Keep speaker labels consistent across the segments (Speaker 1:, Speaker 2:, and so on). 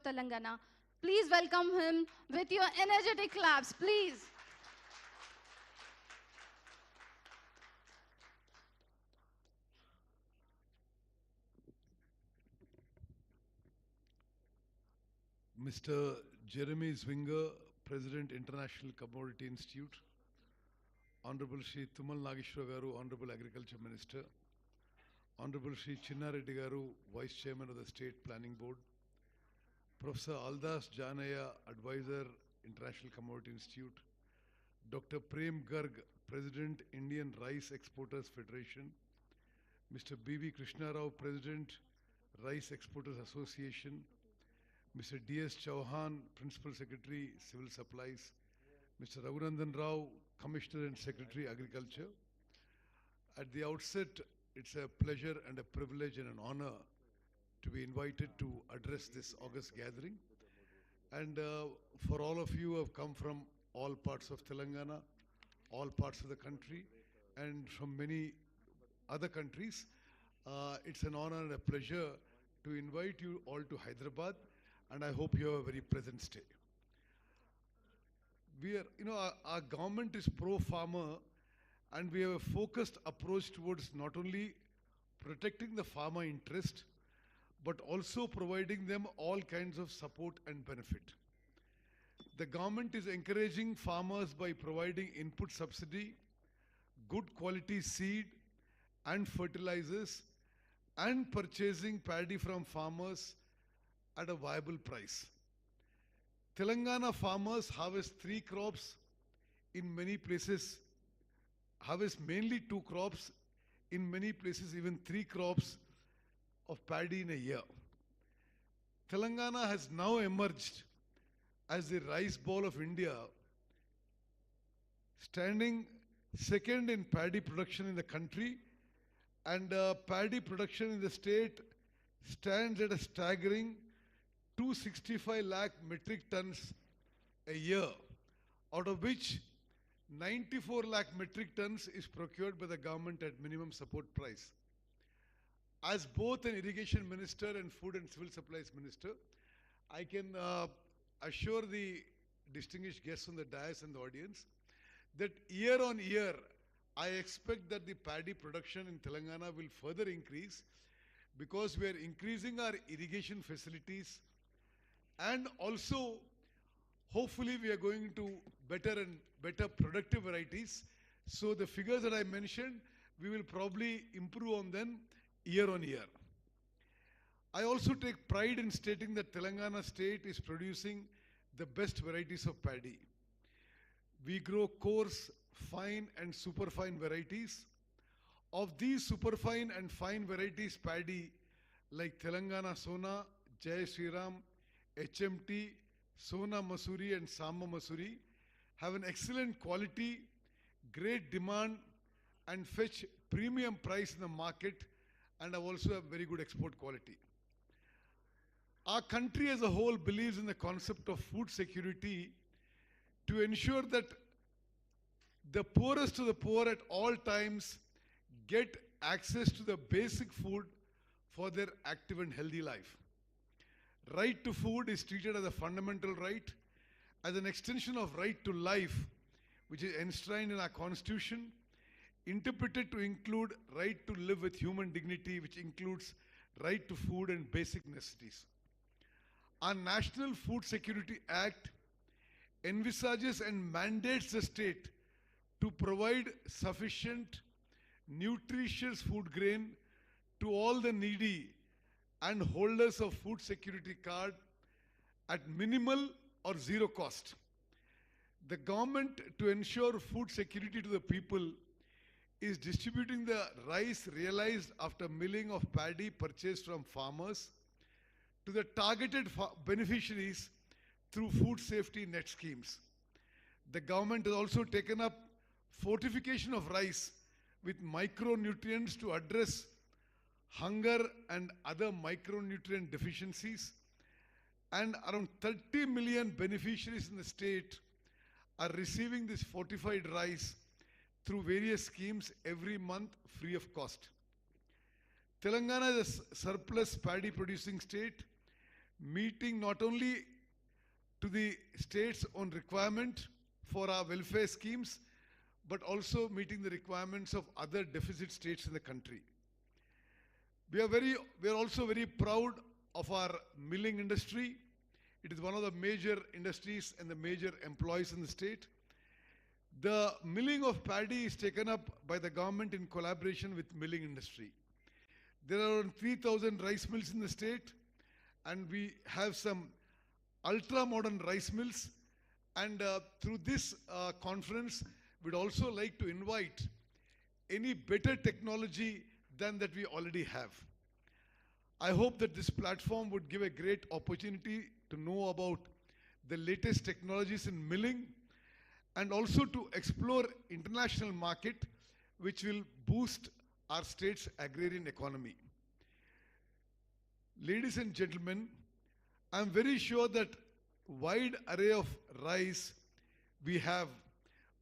Speaker 1: Telangana. Please welcome him with your energetic claps, please.
Speaker 2: Mr. Jeremy Zwinger, President, International Commodity Institute, Honorable Shri Tummala Nageswara Rao, Honorable Agriculture Minister, Honorable Shri Chinna Reddy Garu, Vice Chairman of the State Planning Board, Professor Aldas Janaya, Advisor, International Commodity Institute, Dr. Prem Garg, President, Indian Rice Exporters Federation, Mr. B.V. Krishna Rao, President, Rice Exporters Association, Mr. D.S. Chauhan, Principal Secretary, Civil Supplies, Mr. Raghunandan Rao, Commissioner and Secretary, Agriculture. At the outset, it's a pleasure and a privilege and an honor to be invited to address this August gathering. And for all of you who have come from all parts of Telangana, all parts of the country, and from many other countries, it's an honor and a pleasure to invite you all to Hyderabad, and I hope you have a very pleasant stay. Our government is pro-farmer, and we have a focused approach towards not only protecting the farmer interest, but also providing them all kinds of support and benefit. The government is encouraging farmers by providing input subsidy, good quality seed and fertilizers, and purchasing paddy from farmers at a viable price. Telangana farmers harvest 3 crops, in many places harvest mainly 2 crops, in many places even 3 crops of paddy in a year. Telangana has now emerged as the rice bowl of India, standing second in paddy production in the country, and paddy production in the state stands at a staggering 265 lakh metric tons a year, out of which 94 lakh metric tons is procured by the government at minimum support price. As both an irrigation minister and food and civil supplies minister, I can assure the distinguished guests on the dais and the audience that year on year, I expect that the paddy production in Telangana will further increase because we are increasing our irrigation facilities, and also hopefully we are going to better and better productive varieties. So the figures that I mentioned, we will probably improve on them year on year. I also take pride in stating that Telangana state is producing the best varieties of paddy. We grow coarse, fine and superfine varieties. Of these superfine and fine varieties paddy like Telangana Sona, Jai Sri Ram, HMT, Sona Masuri and Samba Masuri have an excellent quality, great demand and fetch premium price in the market, and have also a very good export quality. Our country as a whole believes in the concept of food security to ensure that the poorest of the poor at all times get access to the basic food for their active and healthy life. Right to food is treated as a fundamental right, as an extension of right to life, which is enshrined in our constitution, interpreted to include right to live with human dignity, which includes right to food and basic necessities. Our National Food Security Act envisages and mandates the state to provide sufficient, nutritious food grain to all the needy and holders of food security card at minimal or zero cost. The government, to ensure food security to the people, is distributing the rice realized after milling of paddy purchased from farmers to the targeted beneficiaries through food safety net schemes. The government has also taken up fortification of rice with micronutrients to address hunger and other micronutrient deficiencies, and around 30 million beneficiaries in the state are receiving this fortified rice through various schemes every month free of cost. Telangana is a surplus paddy producing state meeting not only to the state's own requirement for our welfare schemes, but also meeting the requirements of other deficit states in the country. We are also very proud of our milling industry. It is one of the major industries and the major employees in the state. The milling of paddy is taken up by the government in collaboration with milling industry. There are around 3,000 rice mills in the state, and we have some ultra-modern rice mills. And through this conference, we'd also like to invite any better technology than that we already have. I hope that this platform would give a great opportunity to know about the latest technologies in milling and also to explore international market, which will boost our state's agrarian economy. Ladies and gentlemen, I'm very sure that wide array of rice we have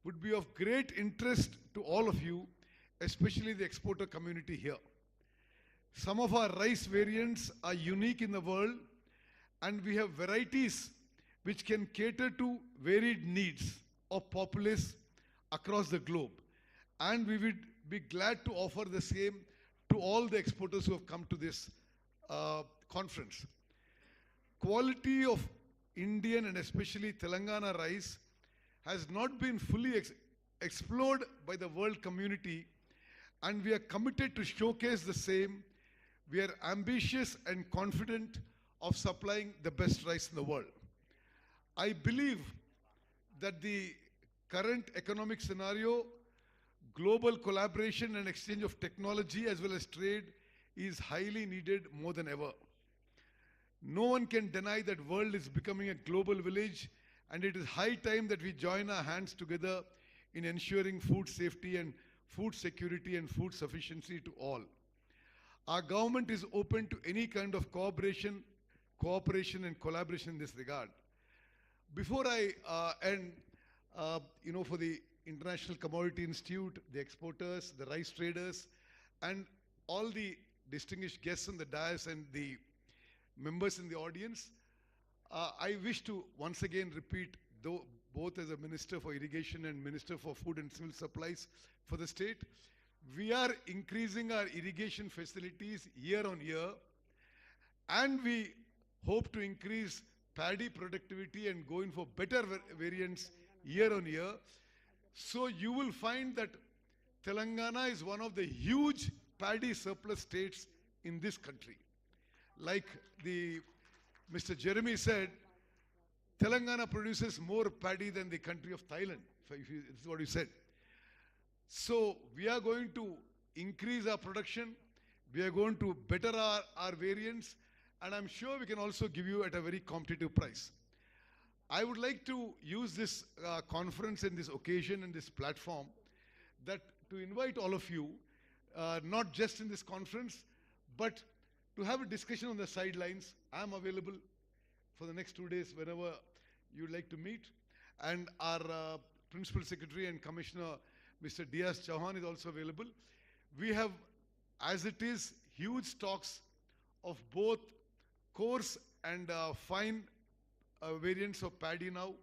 Speaker 2: would be of great interest to all of you, especially the exporter community here. Some of our rice variants are unique in the world, and we have varieties which can cater to varied needs of populace across the globe. And we would be glad to offer the same to all the exporters who have come to this conference. Quality of Indian and especially Telangana rice has not been fully explored by the world community, and we are committed to showcase the same. We are ambitious and confident of supplying the best rice in the world. I believe that the current economic scenario, global collaboration and exchange of technology as well as trade is highly needed more than ever. No one can deny that world is becoming a global village, and it is high time that we join our hands together in ensuring food safety and food security and food sufficiency to all. Our government is open to any kind of cooperation and collaboration in this regard. Before I end, for the International Commodity Institute, the exporters, the rice traders, and all the distinguished guests on the dais and the members in the audience, I wish to once again repeat, both as a Minister for Irrigation and Minister for Food and Civil Supplies for the state, we are increasing our irrigation facilities year on year, and we hope to increase paddy productivity and going for better variants year on year. So you will find that Telangana is one of the huge paddy surplus states in this country. Like Mr. Jeremy said, Telangana produces more paddy than the country of Thailand. This is what he said. So we are going to increase our production. We are going to better our variants, and I'm sure we can also give you at a very competitive price. I would like to use this conference and this occasion and this platform to invite all of you, not just in this conference, but to have a discussion on the sidelines. I'm available for the next 2 days whenever you'd like to meet. And our Principal Secretary and Commissioner, Mr. Diaz Chauhan, is also available. We have, as it is, huge stocks of both coarse and fine variants of paddy now.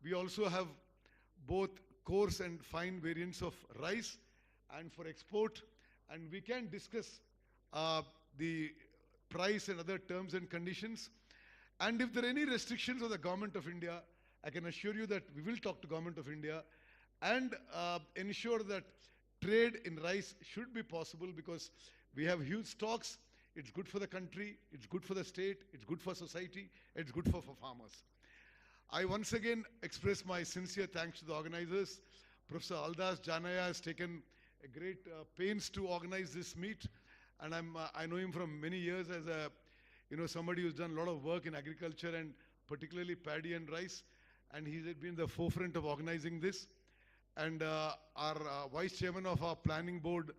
Speaker 2: We also have both coarse and fine variants of rice and for export. And we can discuss the price and other terms and conditions. And if there are any restrictions of the Government of India, I can assure you that we will talk to Government of India and ensure that trade in rice should be possible, because we have huge stocks. It's good for the country, it's good for the state, it's good for society, it's good for farmers. I once again express my sincere thanks to the organizers. Professor Aldas Janaya has taken a great pains to organize this meet, and I know him from many years as somebody who's done a lot of work in agriculture and particularly paddy and rice, and he's been the forefront of organizing this. And our Vice Chairman of our Planning Board,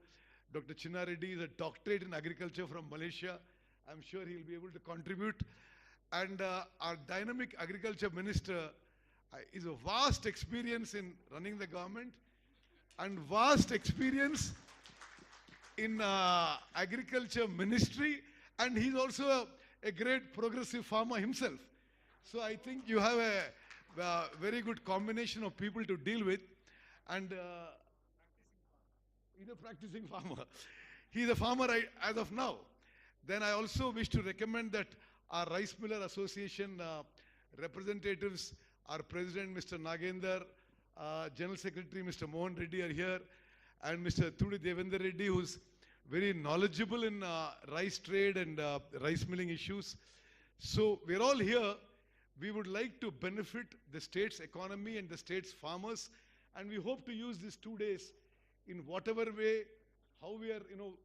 Speaker 2: Dr. Chinna Reddy, is a doctorate in agriculture from Malaysia. I'm sure he'll be able to contribute. And our dynamic agriculture minister is a vast experience in running the government and vast experience in agriculture ministry. And he's also a great progressive farmer himself. So I think you have a very good combination of people to deal with. And he's a practicing farmer. He's a farmer as of now. Then I also wish to recommend that our Rice Miller Association representatives, our President Mr. Nagender, General Secretary Mr. Mohan Reddy are here, and Mr. Thudi Devendra Reddy, who's very knowledgeable in rice trade and rice milling issues. So we're all here. We would like to benefit the state's economy and the state's farmers, and we hope to use these 2 days in whatever way, how we are,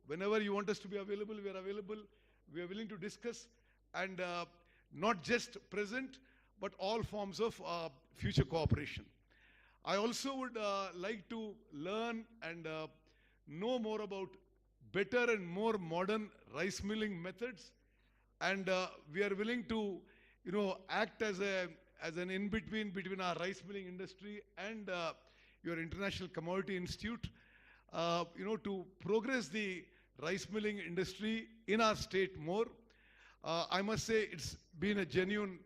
Speaker 2: whenever you want us to be available, we are available. We are willing to discuss, and not just present, but all forms of future cooperation. I also would like to learn and know more about better and more modern rice milling methods, and we are willing to, act as an in-between between our rice milling industry and your International Commodity Institute, to progress the rice milling industry in our state more. I must say it's been a genuine